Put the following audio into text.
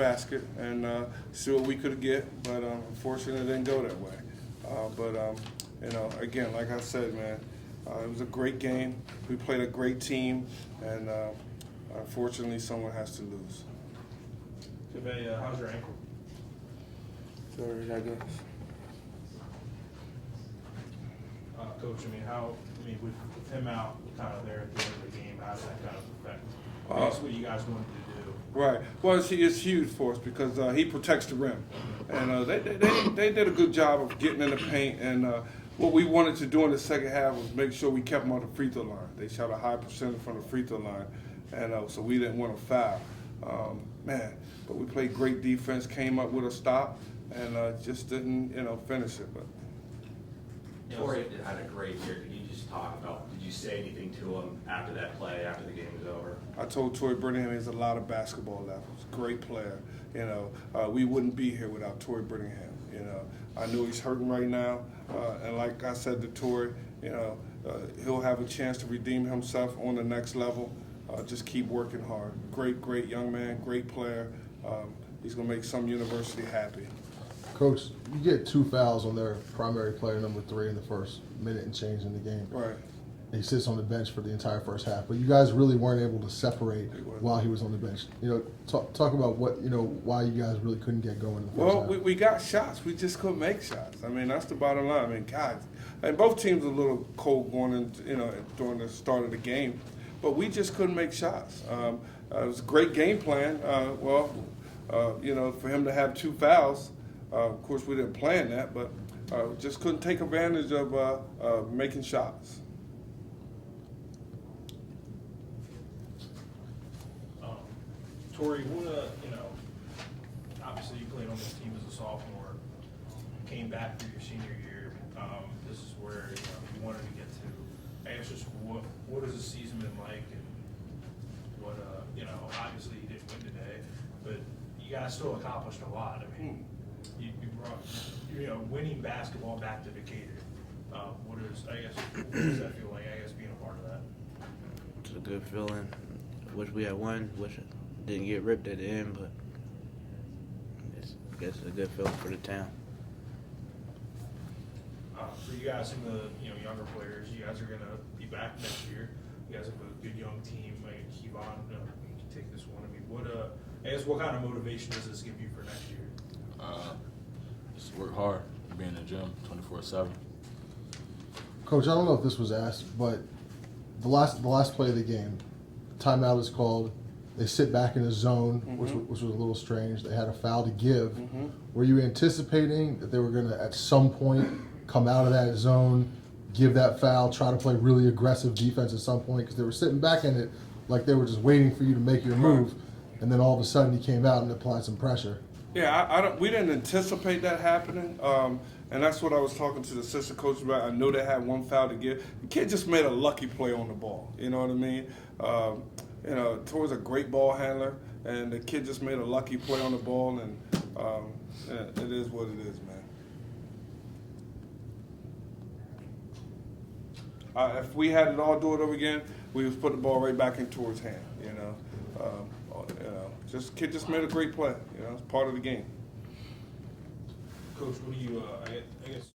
basket and see what we could get, but unfortunately it didn't go that way. You know, again, like I said, man, it was a great game. We played a great team, and unfortunately someone has to lose. How's your ankle? Sorry, I guess. Coach, with him out kind of there at the end of the game, how does that kind of affect what you guys wanted to do? Right. Well, it's huge for us because he protects the rim, and they did a good job of getting in the paint. And what we wanted to do in the second half was make sure we kept them on the free throw line. They shot a high percentage from the free throw line, and so we didn't want to foul. But we played great defense, came up with a stop, and just didn't finish it. But Torrey had a great year. Could you just talk about, did you say anything to him after that play, after the game was over? I told Torrey Brittingham he has a lot of basketball left. He's a great player. We wouldn't be here without Torrey Brittingham. I knew he's hurting right now, and like I said to Torrey, he'll have a chance to redeem himself on the next level. Just keep working hard. Great young man, great player. He's gonna make some university happy. Coach, you get 2 fouls on their primary player, number 3, in the first minute and change in the game. Right. He sits on the bench for the entire first half, but you guys really weren't able to separate while he was on the bench. Talk about why you guys really couldn't get going in the first half. Well, we got shots. We just couldn't make shots. That's the bottom line. God, and both teams were a little cold going in, during the start of the game, but we just couldn't make shots. It was a great game plan. For him to have 2 fouls. Of course, we didn't plan that, but just couldn't take advantage of making shots. Torrey, obviously you played on this team as a sophomore, came back through your senior year. This is where you wanted to get to. I guess just what has the season been like, and what obviously you didn't win today, but you guys still accomplished a lot. You brought winning basketball back to Decatur. What does that feel like? I guess being a part of that. It's a good feeling. Wish we had won. Wish it didn't get ripped at the end, but I guess it's a good feeling for the town. For you guys and the younger players, you guys are going to be back next year. You guys have a good young team. Keep on. You can take this one. What kind of motivation does this give you for next year? Just work hard, be in the gym 24/7. Coach, I don't know if this was asked, but the last play of the game, timeout is called. They sit back in a zone, which was a little strange. They had a foul to give. Were you anticipating that they were going to, at some point, come out of that zone, give that foul, try to play really aggressive defense at some point? Because they were sitting back in it like they were just waiting for you to make your move, and then all of a sudden he came out and applied some pressure. Yeah, we didn't anticipate that happening, and that's what I was talking to the assistant coach about. I know they had 1 foul to give. The kid just made a lucky play on the ball. You know what I mean? Torrey's a great ball handler, and the kid just made a lucky play on the ball, and it is what it is, man. If we had it all do it over again, we would put the ball right back in Torrey's hand. Kid just made a great play. It's part of the game. Coach, what do you? I guess.